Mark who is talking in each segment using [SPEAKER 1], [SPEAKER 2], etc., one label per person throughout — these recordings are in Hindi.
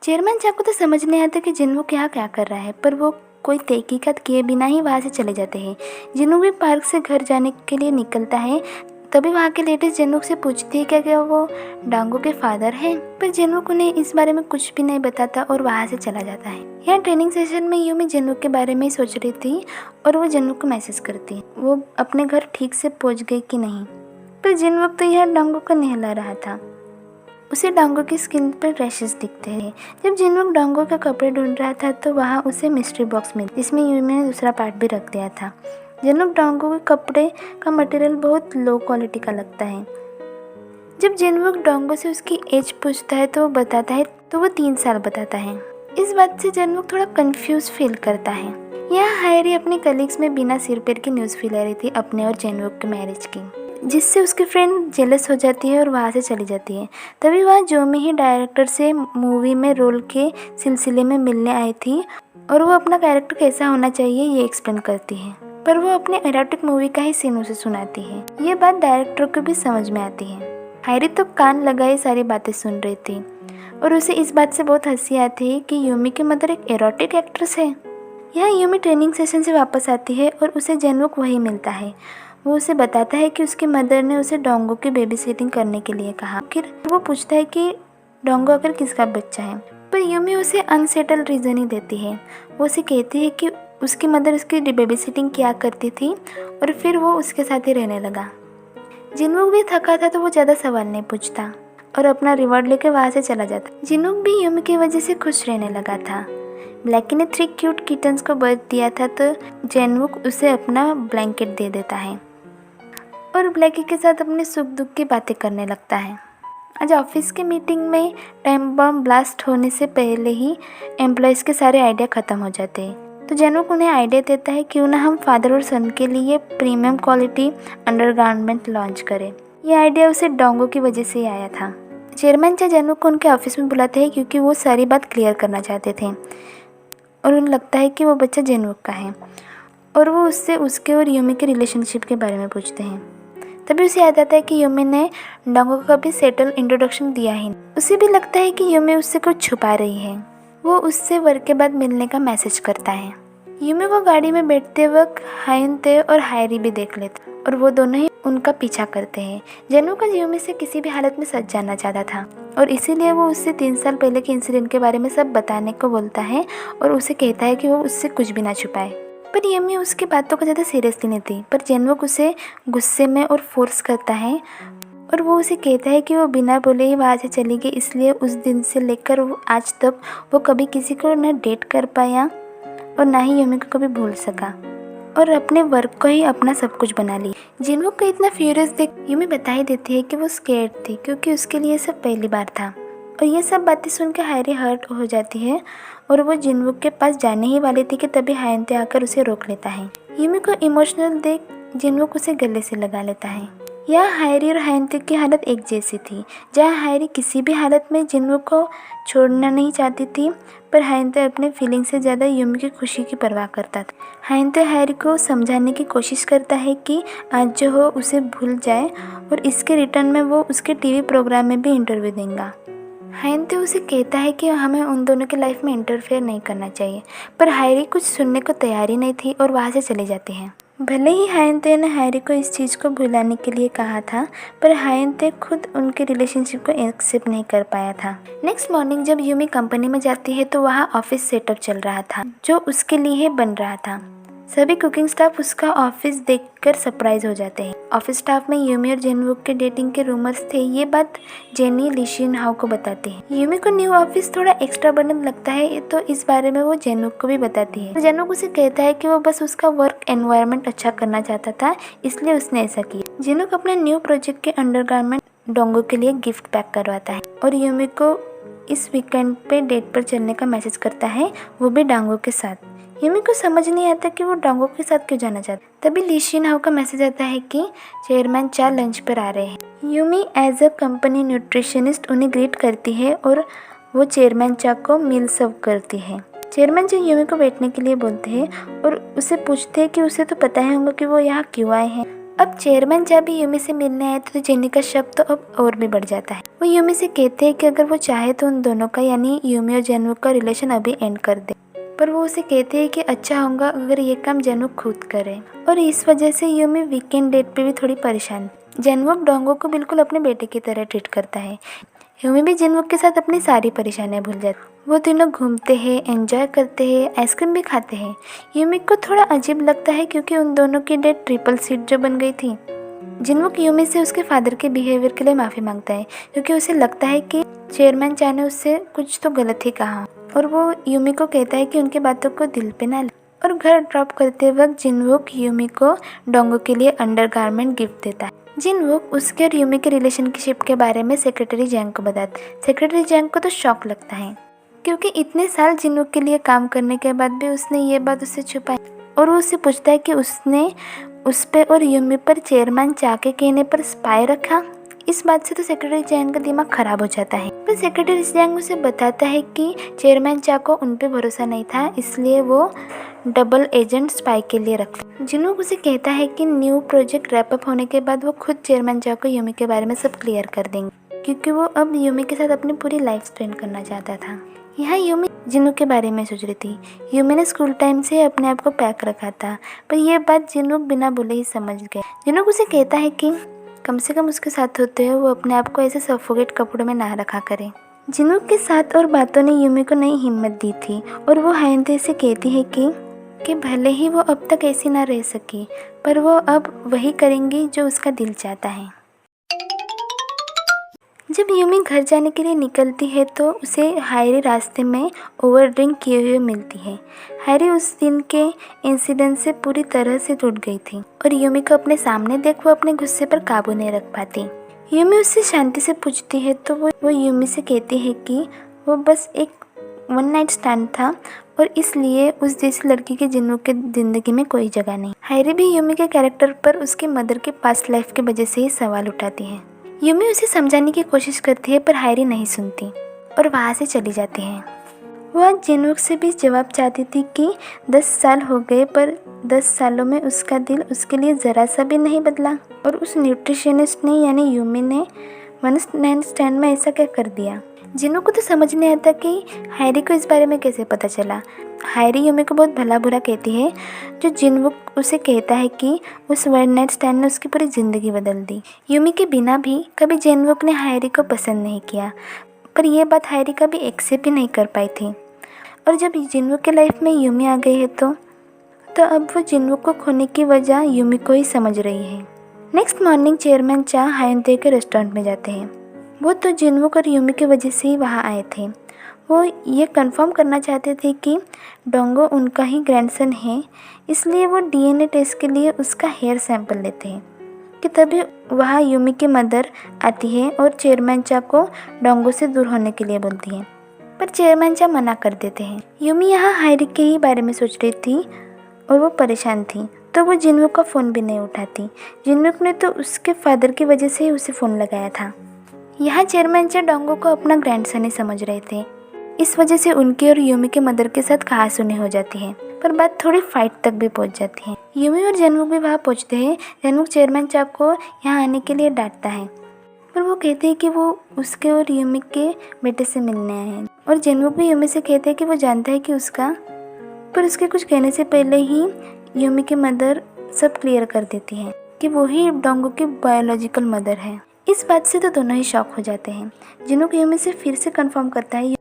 [SPEAKER 1] चेयरमैन चाक को तो समझ नहीं आता कि जिनवुक यहाँ क्या कर रहा है, पर वो कोई तहकीकात किए बिना ही वहाँ से चले जाते हैं। जिनवुक भी पार्क से घर जाने के लिए निकलता है। तभी वहाँ के लेडीज जिनवुक से पूछती है क्या वो डांगो के फादर हैं, पर जिनवुक उन्हें इस बारे में कुछ भी नहीं बताता और वहाँ से चला जाता है। यहाँ ट्रेनिंग सेशन में यूमी जिनवुक के बारे में ही सोच रही थी और वो जिनवुक को मैसेज करती वो अपने घर ठीक से पहुँच गई कि नहीं, पर जिनवुक तो यह डांगो को नहला रहा था। उसे डांगो की स्किन पर रैशेस दिखते हैं। जब जिनवुक डांगो के कपड़े ढूंढ रहा था तो वहाँ उसे मिस्ट्री बॉक्स मिला जिसमें यूमी ने दूसरा पार्ट भी रख दिया था। जिनवुक डांगो के कपड़े का मटेरियल बहुत लो क्वालिटी का लगता है। जब जिनवुक डांगो से उसकी एज पूछता है तो वो बताता है तो वो 3 साल बताता है। इस बात से जिनवुक थोड़ा कंफ्यूज फील करता है। यहाँ हायरी अपने कलीग्स में बिना सिर पैर की न्यूज़ फैला रही थी अपने और जिनवुक के मैरिज की, जिससे उसकी फ्रेंड जेलस हो जाती है और वहाँ से चली जाती है। तभी वहाँ जोमी ही डायरेक्टर से मूवी में रोल के सिलसिले में मिलने आई थी और वो अपना कैरेक्टर कैसा होना चाहिए ये एक्सप्लेन करती है, पर वो अपने एरोटिक मूवी का ही सीन उसे सुनाती है। ये बात डायरेक्टर को भी समझ में आती है। हायरी तो कान लगाए सारी बातें सुन रही थी और उसे इस बात से बहुत हंसी आती है कि यूमी की मदर एक एरोटिक एक्ट्रेस है। यहाँ यूमी ट्रेनिंग सेशन से वापस आती है और उसे जिनवुक वही मिलता है। वो उसे बताता है कि उसकी मदर ने उसे डोंगो की बेबी सिटिंग करने के लिए कहा। फिर वो पूछता है कि डोंगो आखिर किसका बच्चा है, पर यूमी उसे अनसेटल रीज़न ही देती है। वो उसे कहती है कि उसकी मदर उसकी बेबी सिटिंग किया करती थी और फिर वो उसके साथ ही रहने लगा। जिनवुक भी थका था तो वो ज़्यादा सवाल नहीं पूछता और अपना रिवॉर्ड लेकर वहाँ से चला जाता। जिनवुक भी यूमी की वजह से खुश रहने लगा था। ब्लैकी ने 3 क्यूट किटन्स को बर्थ दिया था तो जिनवुक उसे अपना ब्लैंकेट दे देता है और ब्लैकी के साथ अपने सुख दुख की बातें करने लगता है। आज ऑफिस के मीटिंग में टाइम बम ब्लास्ट होने से पहले ही एम्प्लॉयज़ के सारे आइडिया ख़त्म हो जाते हैं, तो जिनवुक उन्हें आइडिया देता है क्यों ना हम फादर और सन के लिए प्रीमियम क्वालिटी अंडरगारमेंट लॉन्च करें। ये आइडिया उसे डोंगो की वजह से ही आया था। चेयरमैन चाहे जिनवुक को उनके ऑफिस में बुलाते हैं क्योंकि वो सारी बात क्लियर करना चाहते थे और उन्हें लगता है कि वो बच्चा जिनवुक का है और वो उससे उसके और यूमी के रिलेशनशिप के बारे में पूछते हैं। तभी उसे याद आता है कि यूमी ने डोंगो को कभी सेटल इंट्रोडक्शन दिया ही नहीं। उसे भी लगता है कि यूमी उससे कुछ छुपा रही है। वो उससे वर्क के बाद मिलने का मैसेज करता है। यूमी को गाड़ी में बैठते वक्त हायुनते और हायरी भी देख लेते और वो दोनों ही उनका पीछा करते हैं। जिनवुक यूमी से किसी भी हालत में सच जानना चाहता था और इसीलिए वो उससे 3 साल पहले के इंसिडेंट के बारे में सब बताने को बोलता है और उसे कहता है कि वो उससे कुछ भी ना छुपाए। पर यूमी उसकी बातों को ज़्यादा सीरियसली नहीं थी, पर जिनवुक उसे गुस्से में और फोर्स करता है और वो उसे कहता है कि वो बिना बोले ही वहाँ से चली गई, इसलिए उस दिन से लेकर वो आज तक वो कभी किसी को ना डेट कर पाया और ना ही यूमी को कभी भूल सका और अपने वर्क को ही अपना सब कुछ बना ली। जिनवुक को इतना फ्यूरियस देख यूमी बता ही देती है कि वो स्केर्ड थी क्योंकि उसके लिए सब पहली बार था और ये सब बातें सुनकर हायरी हर्ट हो जाती है और वो जिनवुक के पास जाने ही वाली थी कि तभी हायुनते आकर उसे रोक लेता है। यूमी को इमोशनल देख जिनवुक उसे गले से लगा लेता है। यहाँ हायरी और हायुनते की हालत एक जैसी थी, जहाँ हायरी किसी भी हालत में जिनवुक को छोड़ना नहीं चाहती थी, पर हायुनते अपने फीलिंग से ज़्यादा यूमी की खुशी की परवाह करता था। हायुनते हायरी को समझाने की कोशिश करता है कि आज जो हो उसे भूल जाए और इसके रिटर्न में वो उसके टीवी प्रोग्राम में भी इंटरव्यू देगा। हायुनते उसे कहता है कि हमें उन दोनों के लाइफ में इंटरफेयर नहीं करना चाहिए, पर हायरी कुछ सुनने को तैयार ही नहीं थी और वहाँ से चली जाती है। भले ही हायुनते ने हायरी को इस चीज़ को भुलाने के लिए कहा था, पर हायुनते खुद उनके रिलेशनशिप को एक्सेप्ट नहीं कर पाया था। नेक्स्ट मॉर्निंग जब यूमी कंपनी में जाती है तो वहाँ ऑफिस सेटअप चल रहा था जो उसके लिए बन रहा था। सभी कुकिंग स्टाफ उसका ऑफिस देखकर सरप्राइज हो जाते हैं। ऑफिस स्टाफ में यूमी और जिनवुक के डेटिंग के रूमर्स थे। ये बात जेनी ली शिन हाओ को बताती है। यूमी को न्यू ऑफिस थोड़ा एक्स्ट्रा बर्डन लगता है तो इस बारे में वो जिनवुक को भी बताती है। जिनवुक उसे कहता है कि वो बस उसका वर्क एनवायरनमेंट अच्छा करना चाहता था, इसलिए उसने ऐसा किया। जिनवुक अपने न्यू प्रोजेक्ट के अंडरगारमेंट डोंगो के लिए गिफ्ट पैक करवाता है और यूमी को इस वीकेंड पे डेट पर चलने का मैसेज करता है, वो भी डांगो के साथ। यूमी को समझ नहीं आता कि वो डांगो के साथ क्यों जाना चाहता। तभी ली शिन हाओ का मैसेज आता है कि चेयरमैन चा लंच पर आ रहे हैं। Yumi as a company nutritionist उन्हें ग्रीट करती है और वो चेयरमैन चा को मील सर्व करती है। चेयरमैन चा यूमी को बैठने के लिए बोलते हैं और उसे पूछते हैं कि उसे तो पता ही होगा कि वो यहाँ क्यों आए हैं। अब चेयरमैन जब भी यूमी से मिलने आए तो जिन्नी का शक तो अब और भी बढ़ जाता है। वो यूमी से कहते हैं कि अगर वो चाहे तो उन दोनों का यानी यूमी और जन्वुक का रिलेशन अभी एंड कर दे, पर वो उसे कहते हैं कि अच्छा होगा अगर ये काम जन्वुक खुद करे। और इस वजह से यूमी वीकेंड डेट पे भी थोड़ी परेशान। जन्वुक डोंगो को बिल्कुल अपने बेटे की तरह ट्रीट करता है। यूमी भी जन्वुक के साथ अपनी सारी परेशानियां भूल जाती। वो तीनों घूमते हैं, एंजॉय करते हैं, आइसक्रीम भी खाते हैं। यूमी को थोड़ा अजीब लगता है क्योंकि उन दोनों की डेट ट्रिपल सीट जो बन गई थी। जन्वुक यूमी से उसके फादर के बिहेवियर के लिए माफ़ी मांगता है क्योंकि उसे लगता है कि चेयरमैन चा ने उससे कुछ तो गलत ही कहा, और वो यूमी को कहता है कि उनकी बातों को दिल पे ना ले। और घर ड्रॉप करते वक्त जन्वुक यूमी को डोंगो के लिए अंडरगारमेंट गिफ्ट देता है। जन्वुक उसके और यूमी के रिलेशनशिप के बारे में सेक्रेटरी जैंग को बताता है। सेक्रेटरी जैंग को तो शॉक लगता है क्योंकि इतने साल जन्वुक के लिए काम करने के बाद भी उसने ये बात उससे छुपाई। और वो उससे पूछता है कि उसने उस पे और यूमी पर चेयरमैन चा के कहने पर स्पाई रखा। इस बात से तो सेक्रेटरी जैंग का दिमाग खराब हो जाता है, पर सेक्रेटरी जैंग उसे बताता है कि चेयरमैन चा को उन पे भरोसा नहीं था, इसलिए वो डबल एजेंट स्पाई के लिए रखते। जन्वुक उसे कहता है कि न्यू प्रोजेक्ट रैप अप होने के बाद वो खुद चेयरमैन चा को यूमी के बारे में सब क्लियर कर देंगे क्योंकि वो अब यूमी के साथ अपनी पूरी लाइफ स्पेंड करना चाहता था। यहाँ यूमी जन्वुक के बारे में सोच रही थी। यूमी ने स्कूल टाइम से अपने आप को पैक रखा था, पर यह बात जन्वुक बिना बोले ही समझ गए। जन्वुक उसे कहता है कि कम से कम उसके साथ होते हुए वो अपने आप को ऐसे सफोकेट कपड़ों में ना रखा करे। जन्वुक के साथ और बातों ने यूमी को नई हिम्मत दी थी और वो हायंते से कहती है कि भले ही वो अब तक ऐसी ना रह सकी, पर वो अब वही करेंगी जो उसका दिल चाहता है। जब यूमी घर जाने के लिए निकलती है तो उसे हायरी रास्ते में ओवर ड्रिंक किए हुए मिलती है। हायरी उस दिन के इंसिडेंट से पूरी तरह से टूट गई थी और यूमी को अपने सामने देख वो अपने गुस्से पर काबू नहीं रख पाती। यूमी उससे शांति से पूछती है तो वो यूमी से कहती है कि वो बस एक वन नाइट स्टैंड था और इसलिए उस जैसी लड़की के जन्वुक के ज़िंदगी में कोई जगह नहीं। हायरी भी यूमी के कैरेक्टर पर उसकी मदर के पास्ट लाइफ की वजह से ही सवाल उठाती है। यूमी उसे समझाने की कोशिश करती है पर हायरी नहीं सुनती और वहाँ से चली जाती है। वह जन्वुक से भी जवाब चाहती थी कि 10 साल हो गए पर 10 सालों में उसका दिल उसके लिए ज़रा सा भी नहीं बदला, और उस न्यूट्रिशनिस्ट ने यानी यूमी ने वन नाइट स्टैंड में ऐसा क्या कर दिया। जन्वुक को तो समझ नहीं आता कि हायरी को इस बारे में कैसे पता चला। हायरी यूमी को बहुत भला बुरा कहती है, जो जन्वुक उसे कहता है कि उस वन नाइट स्टैंड ने उसकी पूरी ज़िंदगी बदल दी। यूमी के बिना भी कभी जन्वुक ने हायरी को पसंद नहीं किया, पर यह बात हायरी कभी एक्सेप्ट ही नहीं कर पाई थी। और जब जन्वुक के लाइफ में यूमी आ गई है तो अब वो जन्वुक को खोने की वजह यूमी को ही समझ रही है। नेक्स्ट मॉर्निंग चेयरमैन चा हायंते के रेस्टोरेंट में जाते हैं। वो तो जन्वुक और यूमी की वजह से ही वहाँ आए थे। वो ये कंफर्म करना चाहते थे कि डोंगो उनका ही ग्रैंडसन है, इसलिए वो डीएनए टेस्ट के लिए उसका हेयर सैंपल लेते हैं कि तभी वहाँ यूमी की मदर आती है और चेयरमैन चा को डोंगो से दूर होने के लिए बोलती है, पर चेयरमैन चा मना कर देते हैं। यूमी यहाँ हायरी के ही बारे में सोच रही थी और वो परेशान थी, तो वो जन्वुक का फ़ोन भी नहीं उठाती। जन्वुक ने तो उसके फादर की वजह से ही उसे फ़ोन लगाया था। यहाँ चेयरमैन चा डोंगो को अपना ग्रैंडसन ही समझ रहे थे, इस वजह से उनकी और यूमी के मदर के साथ कहासुनी हो जाती है, पर बात थोड़ी फाइट तक भी पहुंच जाती है। यूमी और जन्वुक भी वहाँ पहुँचते हैं। जन्वुक चेयरमैन चा को यहाँ आने के लिए डांटता है, पर वो कहते हैं कि वो उसके और यूमी के बेटे से मिलने आए हैं, और जन्वुक भी यूमी से कहते हैं कि वो जानता है कि उसका, पर उसके कुछ कहने से पहले ही यूमी की मदर सब क्लियर कर देती है कि वो ही डोंगो की बायोलॉजिकल मदर है। इस बात से तो दोनों ही शॉक हो जाते हैं। जन्वुक यूमी से फिर से कंफर्म करता है।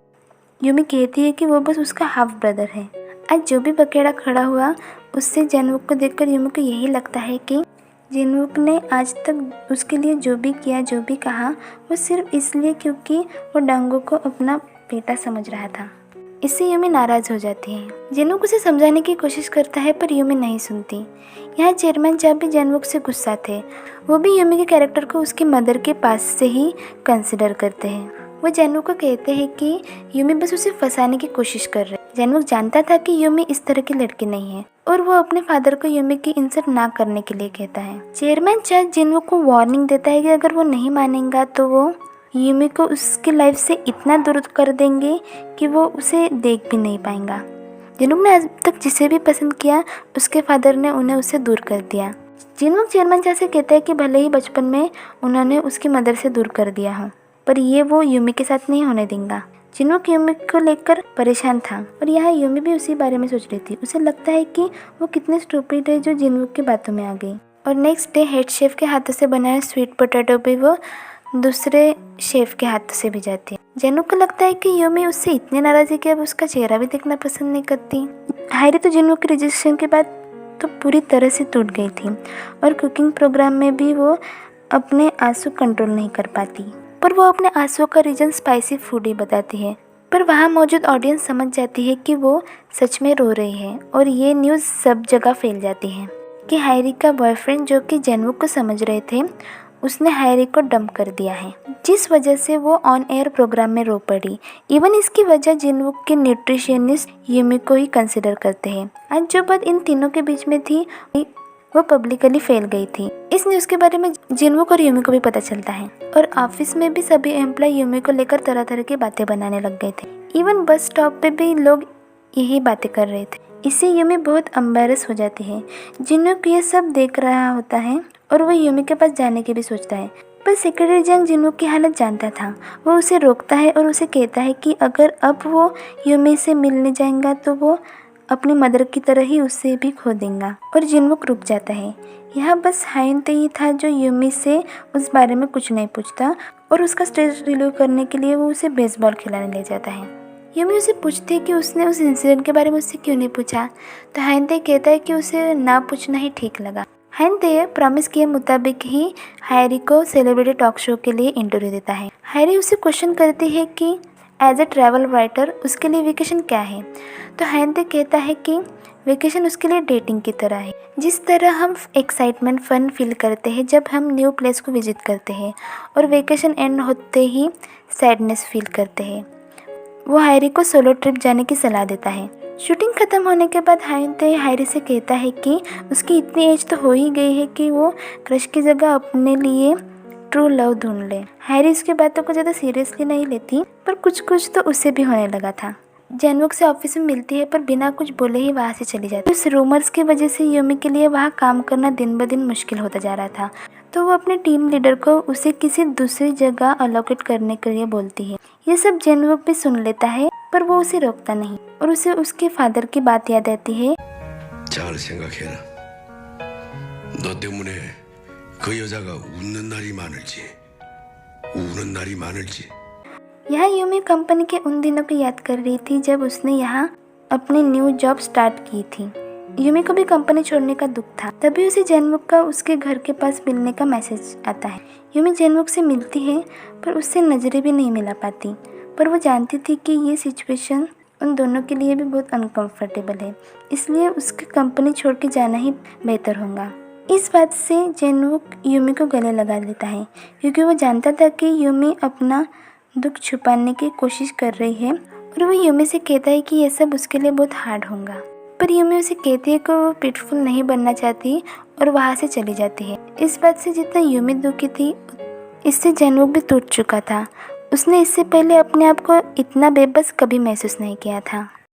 [SPEAKER 1] यूमी कहती है कि वो बस उसका हाफ ब्रदर है। आज जो भी बकेड़ा खड़ा हुआ उससे जन्वुक को देखकर यूमी को यही लगता है कि जन्वुक ने आज तक उसके लिए जो भी किया, जो भी कहा, वो सिर्फ इसलिए क्योंकि वो डोंगो को अपना बेटा समझ रहा था। इससे यूमी नाराज़ हो जाती है। जन्वुक उसे समझाने की कोशिश करता है पर यूमी नहीं सुनती। यहाँ चेयरमैन जब भी जन्वुक से गुस्सा थे, वो भी यूमी के कैरेक्टर को उसकी मदर के पास से ही कंसिडर करते हैं। वो जन्वुक को कहते हैं कि यूमी बस उसे फंसाने की कोशिश कर रहे हैं। जन्वुक जानता था कि यूमी इस तरह की लड़की नहीं है और वो अपने फादर को यूमी की इंसल्ट ना करने के लिए कहता है। चेयरमैन चा जन्वुक को वार्निंग देता है कि अगर वो नहीं मानेगा तो वो यूमी को उसकी लाइफ से इतना दूर कर देंगे कि वो उसे देख भी नहीं पाएगा। जन्वुक ने आज तक जिसे भी पसंद किया उसके फादर ने उन्हें उससे दूर कर दिया। जिनवुक चेयरमैन चा से कहता है कि भले ही बचपन में उन्होंने उसकी मदर से दूर कर दिया हो, पर ये वो यूमी के साथ नहीं होने देगा। जिनवुक यूमी को लेकर परेशान था और यहाँ यूमी भी उसी बारे में सोच रही थी। उसे लगता है कि वो कितने स्टूपिड है जो जिनवुक की बातों में आ गई। और नेक्स्ट डे हेड शेफ के हाथों से बनाया स्वीट पोटैटो भी वो दूसरे शेफ के हाथों से भी जाती है। जिनवुक को लगता है कि यूमी उससे इतनी नाराज़ है कि अब उसका चेहरा भी देखना पसंद नहीं करती। हायरी तो जिनवुक के रजिस्ट्रेशन के बाद तो पूरी तरह से टूट गई थी और कुकिंग प्रोग्राम में भी वो अपने आंसू कंट्रोल नहीं कर पाती, पर वो अपने आंसुओं का रीज़न स्पाइसी फूड ही बताती है। पर वहाँ मौजूद ऑडियंस समझ जाती है कि वो सच में रो रही है और ये न्यूज़ सब जगह फैल जाती है कि हायरी का बॉयफ्रेंड, जो कि जिनवुक को समझ रहे थे, उसने हायरी को डंप कर दिया है, जिस वजह से वो ऑन एयर प्रोग्राम में रो पड़ी। इवन इसकी वजह जिनवुक के न्यूट्रिशनिस्ट यूमी को ही कंसिडर करते हैं। आज जो बात इन तीनों के बीच में थी वो पब्लिकली फैल गई थी। इस न्यूज़ के बारे में जिनवुक और यूमी को भी पता चलता है और ऑफिस में भी सभी एम्प्लॉय यूमी को लेकर तरह तरह की बातें बनाने लग गए थे। इवन बस स्टॉप पे भी लोग यही बातें कर रहे थे। इससे यूमी बहुत एम्बैरेस हो जाती है। जिनवुक ये सब देख रहा होता है और वो यूमी के पास जाने की भी सोचता है, पर सेक्रेटरी जंग जिनवुक की हालत जानता था। वो उसे रोकता है और उसे कहता है कि अगर अब वो यूमी से मिलने जाएगा तो वो अपनी मदर की तरह ही उसे भी खो देगा। और जिनवुक रुक जाता है। यहाँ बस हायनते ही था जो यूमी से उस बारे में कुछ नहीं पूछता और उसका स्ट्रेस रिलीव करने के लिए वो उसे बेसबॉल खिलाने ले जाता है। यूमी उसे पूछती है कि उसने उस इंसिडेंट के बारे में उससे क्यों नहीं पूछा, तो हायनते कहता है कि उसे ना पूछना ही ठीक लगा। हायनते प्रॉमिस किए मुताबिक ही हायरी को सेलिब्रिटी टॉक शो के लिए इंटरव्यू देता है। हायरी उसे क्वेश्चन करती है कि एज ए ट्रैवल राइटर उसके लिए वेकेशन क्या है, तो हायनते कहता है कि वेकेशन उसके लिए डेटिंग की तरह है। जिस तरह हम एक्साइटमेंट फन फील करते हैं जब हम न्यू प्लेस को विजिट करते हैं और वेकेशन एंड होते ही सैडनेस फील करते हैं। वो हायरी को सोलो ट्रिप जाने की सलाह देता है। शूटिंग खत्म होने के बाद हायनते हायरी से कहता है कि उसकी इतनी एज तो हो ही गई है कि वो क्रश की जगह अपने लिए ट्रू लव ढूंढ ले। हायरी उसकी बातों को ज़्यादा सीरियसली नहीं लेती, पर कुछ कुछ तो उसे भी होने लगा था। जिनवुक से ऑफिस में मिलती है, पर बिना कुछ बोले ही वहाँ से चली जाती है। उस रूमर्स की वजह से यूमी के लिए वहाँ काम करना दिन ब दिन मुश्किल होता जा रहा था, तो वो अपने टीम लीडर को उसे किसी दूसरी जगह अलोकेट करने के लिए बोलती है। ये सब जिनवुक भी सुन लेता है, पर वो उसे रोकता नहीं और उसे उसके फादर की बात याद आती है।
[SPEAKER 2] 잘 생각해라. 너 때문에 그 여자가 웃는 날이 많을지 우는 날이 많을지.
[SPEAKER 1] यहाँ यूमी कंपनी के उन दिनों को याद कर रही थी जब उसने यहाँ अपनी न्यू जॉब स्टार्ट की थी। यूमी को भी कंपनी छोड़ने का दुख था। तभी उसे जिनवुक का उसके घर के पास मिलने का मैसेज आता है। यूमी जिनवुक से मिलती है, पर उससे नज़रें भी नहीं मिला पाती, पर वो जानती थी कि ये सिचुएशन उन दोनों के लिए भी बहुत अनकंफर्टेबल है, इसलिए उसकी कंपनी छोड़ के जाना ही बेहतर होगा। इस बात से जिनवुक यूमी को गले लगा लेता है, क्योंकि वो जानता था कि यूमी अपना दुख छुपाने की कोशिश कर रही है और वो यूमी से कहता है कि ये सब उसके लिए बहुत हार्ड होगा। पर यूमी उसे कहती है कि वो पिटफुल नहीं बनना चाहती और वहाँ से चली जाती है। इस बात से जितना यूमी दुखी थी, इससे जिनवुक भी टूट चुका था। उसने इससे पहले अपने आप को इतना बेबस कभी महसूस नहीं किया था।